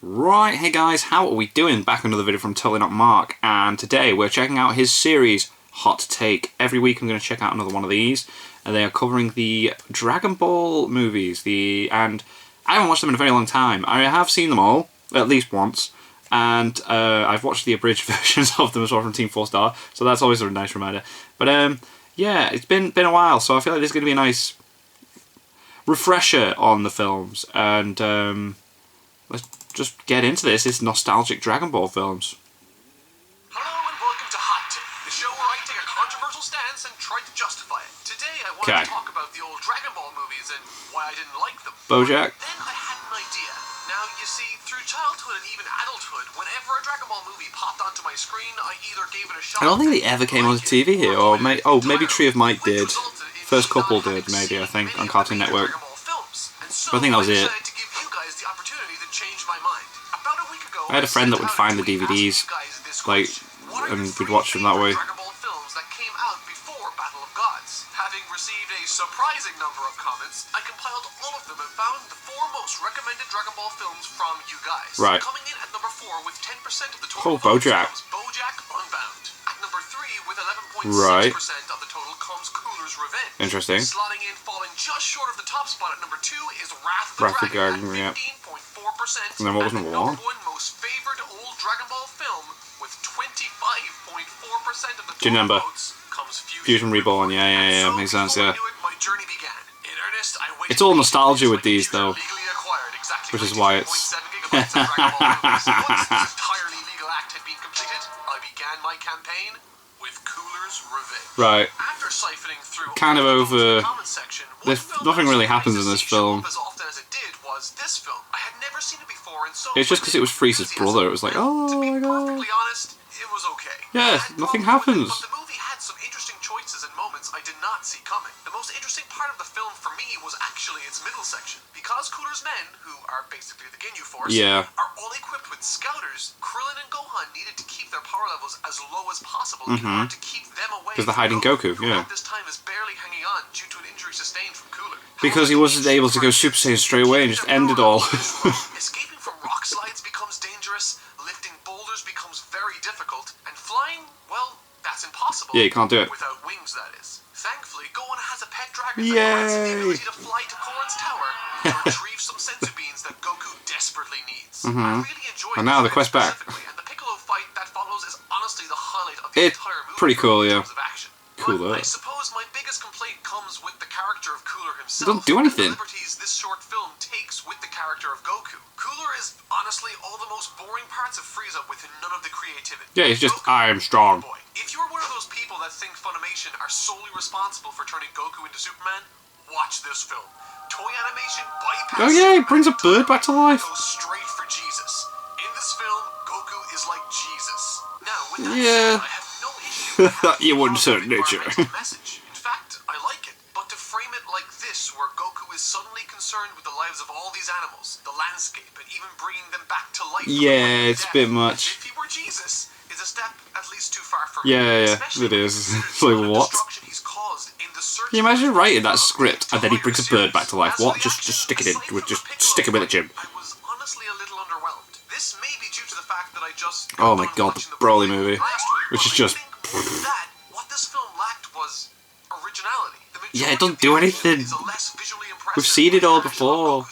Right, hey guys, how are we doing? Back with another video from Totally Not Mark, and today we're checking out his series, Hot Take. Every week I'm going to check out another one of these, and they are covering the Dragon Ball movies, and I haven't watched them in a very long time. I have seen them all, at least once, and I've watched the abridged versions of them as well from Team 4 Star, so that's always a nice reminder. But yeah, it's been a while, so I feel like this is going to be a nice refresher on the films, and let's just get into this. It's nostalgic Dragon Ball films. Hello and welcome to Hot Take, the show where I take a controversial stance and try to justify it. Today I want to talk about the old Dragon Ball movies and why I didn't like them. Bojack. Then I had an idea. Now, you see, through childhood and even adulthood, whenever a Dragon Ball movie popped onto my screen, I either gave it a shot. I don't think they ever came onto TV here, or maybe Tree of Might did. First couple did, maybe, I think, on Cartoon Network. But I think that was it. I had a friend that would find the DVDs, like, and we'd watch them that way. Having received a surprising number of comments, I compiled all of them and found the 4 most recommended Dragon Ball films from you guys. Right. Coming in at number 4 with 10% of the total Bojack. comes Bojack Unbound. At number 3 with 11.6% of the total comes Cooler's Revenge. Interesting. Slotting in, falling just short of the top spot at number 2 is Wrath of the Dragon Dragon at 15.4%. And then what was number 1? Number 1 most favored old Dragon Ball film with 25.4% of the total votes comes Fusion Reborn, yeah, makes sense, yeah. It's all nostalgia with these, though, which is why it's... Right. Kind of over... Nothing really happens in this film. It's just because it was Frieza's brother, it was like, oh my god. Yeah, nothing happens. Choices and moments I did not see coming. The most interesting part of the film for me was actually its middle section. Because Cooler's men, who are basically the Ginyu Force, are all equipped with scouters, Krillin and Gohan needed to keep their power levels as low as possible in order to keep them away. Because they're hiding Goku, at this time is barely hanging on due to an injury sustained from Cooler. Because he wasn't able to go Super Saiyan straight away and just end it all. Escaping from rock slides becomes dangerous, lifting boulders becomes very difficult, and flying, well, that's impossible. Yeah, you can't do it. Without wings, that is. Thankfully, Gohan has a pet dragon that grants him the ability to fly to Korin's tower to retrieve some senzu beans that Goku desperately needs. I really enjoyed and now the quest back. And the Piccolo fight that follows is honestly the highlight of the entire movie. Pretty cool, yeah. In terms of action. Cool, I suppose my biggest complaint comes with the character of Cooler himself. He doesn't do anything. The liberties this short film takes with the character of Goku. Cooler is honestly all the most boring parts of Frieza with none of the creativity. Yeah, he's just, I am strong. Boy, if you're one of those people that think Funimation are solely responsible for turning Goku into Superman, watch this film. Toy animation bypasses... Oh yeah, he brings a bird back to life. Goes straight for Jesus. In this film, Goku is like Jesus. Now, with that said, I have no issue with you wouldn't say nature. message. In fact, I like it. But to frame it like this, where Goku is suddenly concerned with the lives of all these animals, the landscape, and even bringing them back to life. Yeah, it's a bit much. If he were Jesus, is a step at least too far for me. Yeah, it is. It's like, what? Can you imagine writing that script and then he brings a bird back to life? What? Just stick it in. Just stick it with it, Jim. I was honestly a little underwhelmed. This may be due to the fact that I just... Oh my god, the Broly movie. Which is just... What this film lacked was originality. Yeah, it doesn't do anything. We've seen it all before.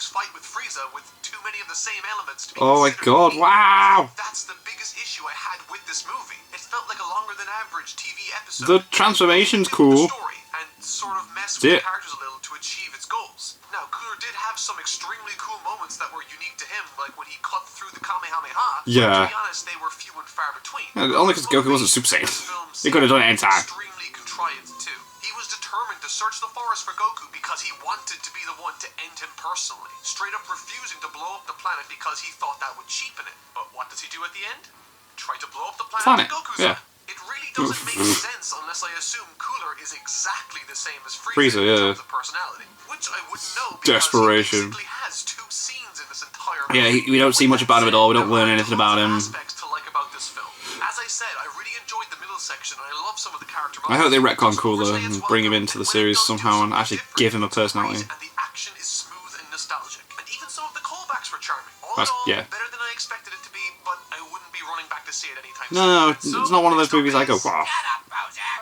Oh my god, wow! That's the biggest issue I had with this movie. It felt like a longer than average TV episode. The transformation's cool. And sort of mess with the characters a little to achieve its goals. Now, Cooler did have some extremely cool moments that were unique to him, like when he cut through the Kamehameha. Yeah. To be honest, they were few and far between. Only because Goku wasn't Super Saiyan. He could have done it anytime. Extremely contrived too. He was determined to search the forest for Goku because he wanted to be the one to end him personally. Straight up refusing to blow up the planet because he thought that would cheapen it. But what does he do at the end? Try to blow up the planet. Goku's yeah. It really doesn't make sense unless I assume Cooler is exactly the same as Frieza, in terms of personality, which I wouldn't know because Desperation. he basically has 2 scenes in this entire movie. Yeah, we don't see much about him at all. We don't learn anything about him. Aspects to like about this film. As I said, I really enjoyed the middle section, and I love some of the character I hope they retcon Cooler and bring him into the series somehow and actually give him a personality. And the action is smooth and nostalgic, and even some of the callbacks were charming. All in all, better than I expected. see it anytime No, soon. it's not one of those movies I go, wow. Shut up, Bojack.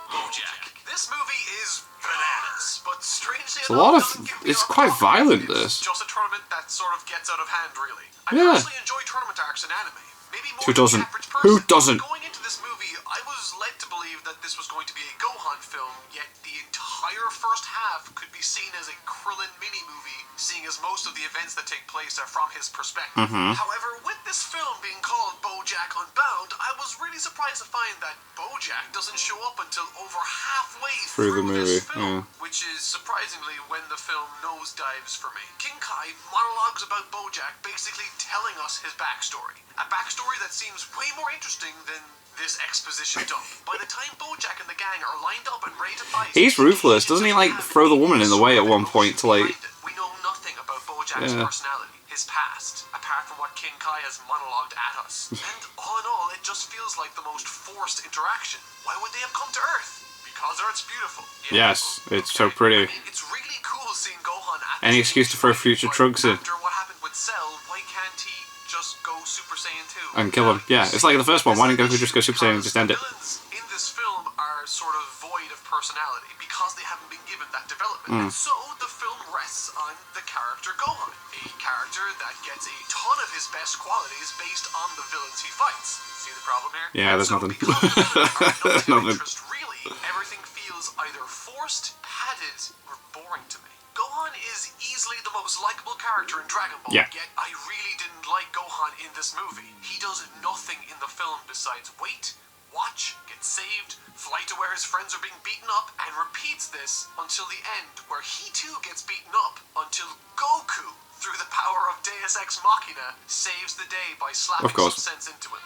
Bojack. This movie is bananas, but strangely It's a lot of. doesn't give me It's enough quite talking. violent. It's This. just a tournament that sort of gets out of hand, really. I Yeah. personally enjoy tournament arcs in anime. Maybe more Who than doesn't? the average person. Who doesn't? Going into this movie, I was led to believe that this was going to be a Gohan film, yet the entire first half could be seen as a Krillin mini-movie, seeing as most of the events that take place are from his perspective. However, with this film being called Bojack Unbound, I was really surprised to find that Bojack doesn't show up until over halfway through the movie, this film, which is surprisingly when the film nosedives for me. King Kai monologues about Bojack, basically telling us his backstory. A backstory that seems way more interesting than this exposition dump. By the time Bojack and the gang are lined up and ready to fight, He's ruthless, doesn't he? Like throw the woman in the way at one point to like. we know nothing about Bojack's personality, his past, apart from what King Kai has monologued at us. And all in all, it just feels like the most forced interaction. Why would they have come to Earth? Because Earth's beautiful. Yeah, Yes, it's so pretty. I mean, it's really cool seeing Gohan at Any this excuse to throw age, future but Trunks in. After what happened with Cell, why can't he just go Super Saiyan 2? And kill him. Yeah, it's like the first one. Why didn't Goku just go Super Saiyan and just end it? Villains in this film are sort of void of personality because they haven't been given that development. And so the film rests on the character Gohan, a character that gets a ton of his best qualities based on the villains he fights. See the problem here? Yeah, there's So nothing. because the villains are There's not of nothing. interest, really, everything feels either forced, padded, or boring to me. Gohan is easily the most likable character in Dragon Ball, Yeah. yet I really didn't like Gohan in this movie. He does nothing in the film besides wait, watch, get saved, fly to where his friends are being beaten up, and repeats this until the end, where he too gets beaten up until Goku, through the power of Deus Ex Machina, saves the day by slapping Of course. some sense into him.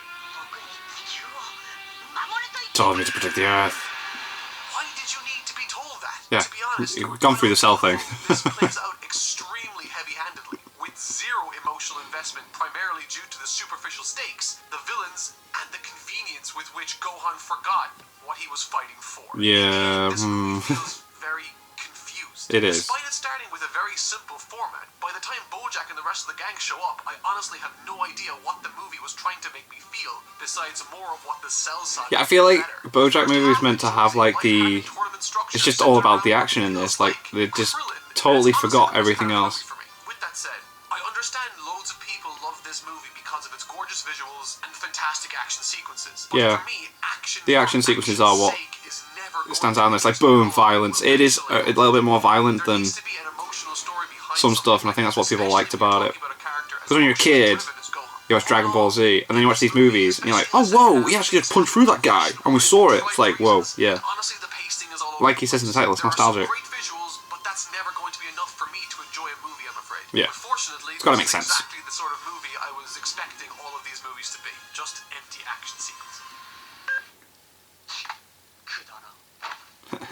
Told me to protect the Earth. Why did you need to be told that? Yeah, To be honest, you've gone through the Cell thing. this plays out extremely heavy-handedly, with zero emotional investment primarily due to the superficial stakes, the villains, and the convenience with which Gohan forgot what he was fighting for. Yeah, This movie feels very confused. It is. Despite it starting with a very simple format, by the time Bojack and the rest of the gang show up, I honestly have no idea what the movie was trying to make me feel, besides more of what the Cell side Yeah, I feel like better. Bojack movie is meant to have like the. Tournament structure It's just all centered about the around action in what this. feels Like they just Krillin, totally and it's forgot honestly the everything most else. powerful movie for me. With that said, I understand loads of people love this movie because of its gorgeous visuals and fantastic action sequences. But Yeah. for me, action The action for sequences action's are what sake is never It stands going out, and it's to like be boom, Gohan violence. with It is excellent a little bit more violent there than needs to be an emotional story behind some something stuff, and I like think that's this, what people especially liked when you're about it. talking about a character as Because when you're a kid, emotionally driven as Gohan. you watch Dragon Ball Z, and then you watch these movies, and you're like, oh whoa, he actually just punched through that guy, and we saw it. It's like, whoa, yeah. Honestly, the pacing is all over Like he the says in the place. title, it's There are some nostalgic. great visuals, but that's never going to be enough for me to enjoy a movie, I'm afraid. Yeah. Unfortunately, It's gotta this make is sense. exactly the sort of movie I was expecting all of these movies to be. Just empty action sequences.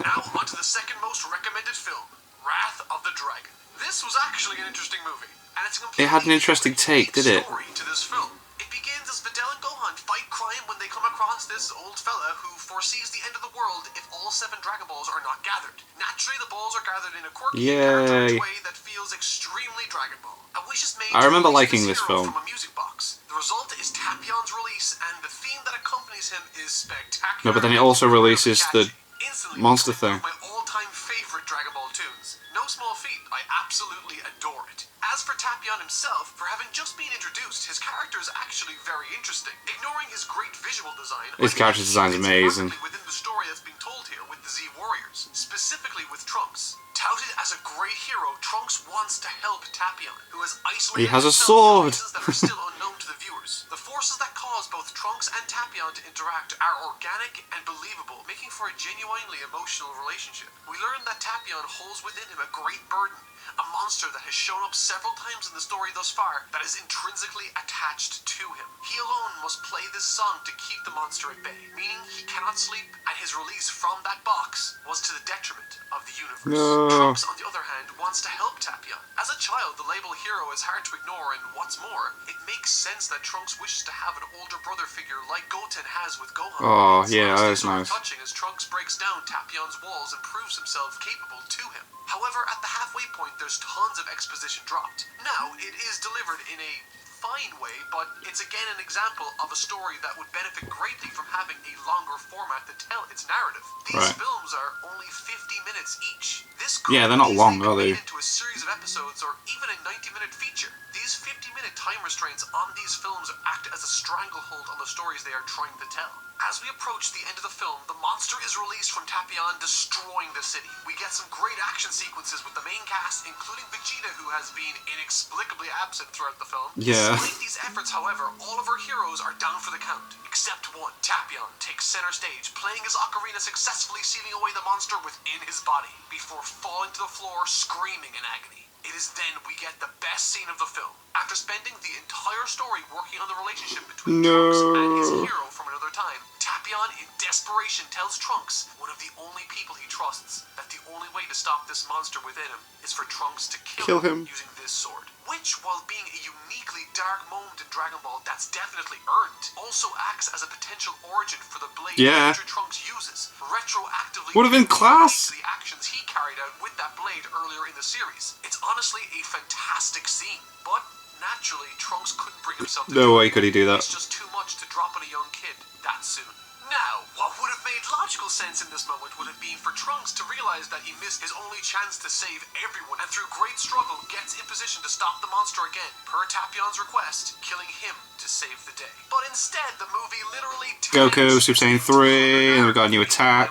Now, on to the second most recommended film, Wrath of the Dragon. This was actually an interesting movie, and it's a completely It had an interesting take, did it? story to this film. It begins as Videl and Gohan fight crime when they come across this old fella who foresees the end of the world if all 7 Dragon Balls are not gathered. Naturally, the balls are gathered in a quirky, characterized Yay. way that feels extremely Dragon Ball. A wish is made I to remember release liking this hero film. from a music box. The result is Tapion's release, and the theme that accompanies him is spectacular. No, but then it also releases the Instantly monster became thing. one of my all-time favorite Dragon Ball tunes. No small feat, I absolutely adore it. As for Tapion himself, for having just been introduced, his character is actually very interesting. Ignoring his great visual design, His character design's fits amazing. perfectly within the story that's being told here with the Z Warriors, specifically with Trunks. Touted as a great hero, Trunks wants to help Tapion, who has isolated He has a himself for sword. reasons that are still unknown to the viewers. The forces that cause both Trunks and Tapion to interact are organic and believable, making for a genuinely emotional relationship. We learn that Tapion holds within him a great burden, a monster that has shown up several times in the story thus far that is intrinsically attached to him. He alone must play this song to keep the monster at bay, meaning he cannot sleep, and his release from that box was to the detriment of the universe. No. Trunks, on the other hand, wants to help Tapion. As a child, the label hero is hard to ignore, and what's more, it makes sense that Trunks wishes to have an older brother figure like Goten has with Gohan. Oh, It's yeah, honestly that's sort of nice. touching as Trunks breaks down Tapion's walls and proves himself capable to him. However, at the halfway point, there's tons of exposition dropped. Now, it is delivered in a fine way, but it's again an example of a story that would benefit greatly from having a longer format to tell its narrative. These films are only 50 minutes each. This could they're not long, are they? made into a series of episodes or even a 90-minute feature. These 50-minute time restraints on these films act as a stranglehold on the stories they are trying to tell. As we approach the end of the film, the monster is released from Tapion, destroying the city. We get some great action sequences with the main cast, including Vegeta, who has been inexplicably absent throughout the film. Yeah. Despite these efforts, however, all of our heroes are down for the count, except one. Tapion takes center stage, playing his ocarina, successfully sealing away the monster within his body, before falling to the floor, screaming in agony. It is then we get the best scene of the film. After spending the entire story working on the relationship between Trunks and his hero from another time, Tapion, in desperation, tells Trunks, one of the only people he trusts, that the only way to stop this monster within him is for Trunks to kill him using this sword. Which, while being a uniquely dark moment in Dragon Ball that's definitely earned, also acts as a potential origin for the blade future Trunks uses, retroactively would have been class to the actions he carried out with that blade earlier in the series. It's honestly a fantastic scene, but naturally, Trunks couldn't bring himself to no way could he do that. It's just too much to drop on a young kid that soon. Now, what would have made logical sense in this moment would have been for Trunks to realize that he missed his only chance to save everyone, and through great struggle gets in position to stop the monster again, per Tapion's request, killing him to save the day. But instead, the movie literally Goku, Super Saiyan 3, and we got a new attack.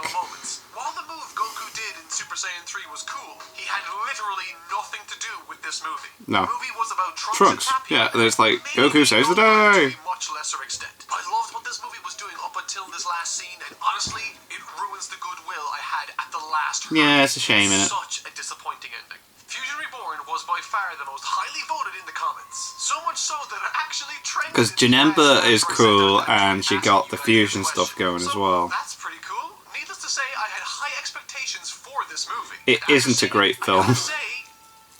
While the move Goku did in Super Saiyan 3 was cool, he had literally nothing to do with this movie. No. The movie was about Trunks and Tapion. Yeah, there's like, Goku saves the day! To a much lesser extent. I loved what this movie was doing up until this last scene, and honestly, it ruins the goodwill I had at the last hurrah. Yeah, it's a shame, innit? Such a disappointing ending. Fusion Reborn was by far the most highly voted in the comments. So much so that it actually trended. Because Janemba is cool, and she got the fusion stuff going as well. That's pretty cool. Needless to say, I had high expectations for this movie. It isn't a great film. I gotta say,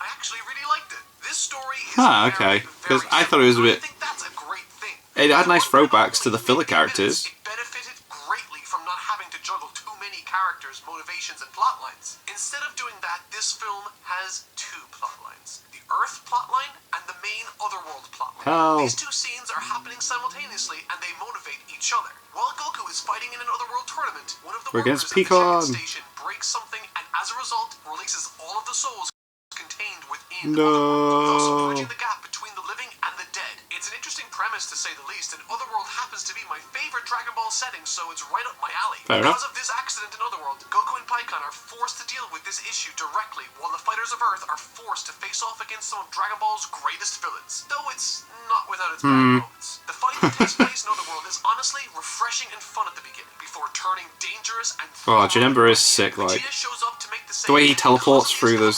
I actually really liked it. This story is okay. Because I thought it was a bit... I think that's a great thing. It had nice throwbacks to the filler characters. It benefited greatly from not having to juggle too many characters, motivations, and plot lines. Instead of doing that, this film has two plot lines. The Earth plotline and the main Otherworld plotline. These two scenes are happening simultaneously, and they motivate each other. While Goku is fighting in an Otherworld tournament, one of the workers at the check-in station breaks something, and as a result, releases all of the souls contained within Otherworld, thus bridging the gap between the living and the dead. It's an interesting premise, to say the least, and Otherworld happens to be my favorite Dragon Ball setting, so it's right up my alley. Because of this accident in Otherworld, Goku and Pikkon are forced to deal with this issue directly, while the fighters of Earth are forced to face off against some of Dragon Ball's greatest villains. Though it's not without its bad moments. The fight that takes place in Otherworld is honestly refreshing and fun at the beginning, before turning dangerous and... Oh, Janemba is sick, like... shows up to make the way he teleports through this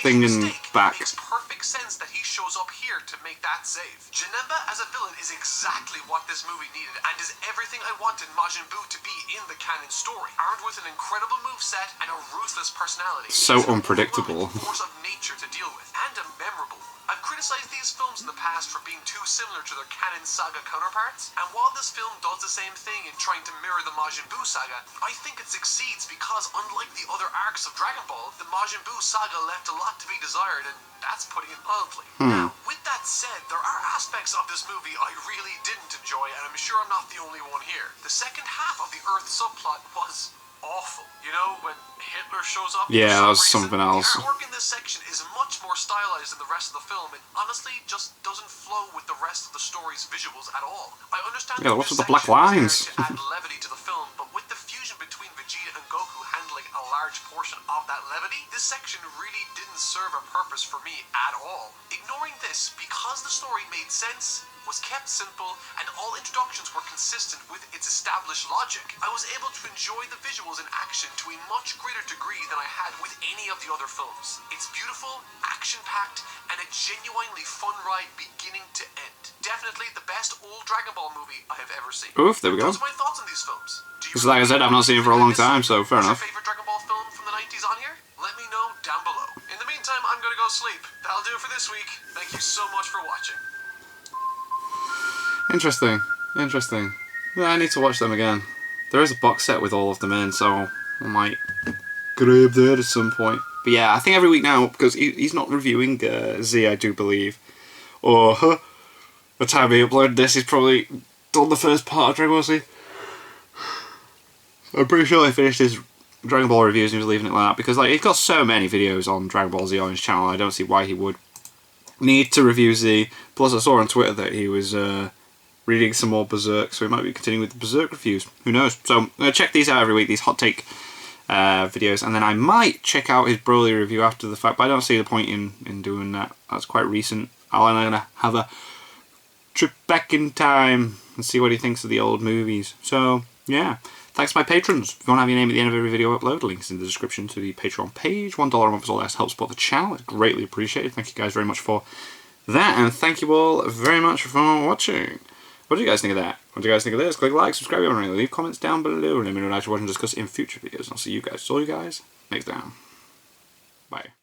thing and back. It makes perfect sense that he shows up here to make that save. Janemba as a villain is exactly what this movie needed, and is everything I wanted Majin Buu to be in the canon story. Armed with an incredible moveset and a ruthless personality. So unpredictable. Force of nature to deal with, and a memorable one. I've criticized these films in the past for being too similar to their canon saga counterparts, and while this film does the same thing in trying to mirror the Majin Buu saga, I think it succeeds because, unlike the other arcs of Dragon Ball, the Majin Buu saga left a lot to be desired, and that's putting it mildly. Now, with that said, there are aspects of this movie I really didn't enjoy, and I'm sure I'm not the only one here. The second half of the Earth subplot was awful. You know, when Hitler shows up... Yeah, that was something else. The artwork in this section is much more stylized than the rest of the film, and honestly just doesn't flow with the rest of the story's visuals at all. I understand what's with the black lines? to add levity to the film, but with the fusion between Vegeta and Goku handling a large portion of that levity, this section really didn't serve a purpose for me at all. Ignoring this, because the story made sense, was kept simple, and all introductions were consistent with its established logic, I was able to enjoy the visuals in action to a much greater degree than I had with any of the other films. It's beautiful, action-packed, and a genuinely fun ride beginning to end. Definitely the best old Dragon Ball movie I have ever seen. Oof, there we go. Those are my thoughts on these films. Because like I said, I've not seen it for a long time, so fair enough. What's your favorite Dragon Ball film from the 90s on here? Let me know down below. In the meantime, I'm gonna go sleep. That'll do it for this week. Thank you so much for watching. Interesting. Yeah, I need to watch them again. There is a box set with all of them in, so I might grab that at some point. But yeah, I think every week now, because he's not reviewing Z, I do believe. Or the time he uploaded this, he's probably done the first part of Dragon Ball Z. I'm pretty sure he finished his Dragon Ball reviews and he was leaving it like that, because like he's got so many videos on Dragon Ball Z on his channel, I don't see why he would need to review Z. Plus I saw on Twitter that he was reading some more Berserk, so he might be continuing with the Berserk reviews. Who knows? So I'm going to check these out every week, these hot take videos, and then I might check out his Broly review after the fact, but I don't see the point in doing that. That's quite recent. I'm going to have a trip back in time and see what he thinks of the old movies. So, yeah. Thanks to my patrons. If you want to have your name at the end of every video I upload, links in the description to the Patreon page. $1 a month is all that helps support the channel. It's greatly appreciated. Thank you guys very much for that, and thank you all very much for watching. What do you guys think of that? What do you guys think of this? Click like, subscribe, and leave comments down below. Let me know what I should watch and discuss in future videos. And I'll see you guys, next time. Bye.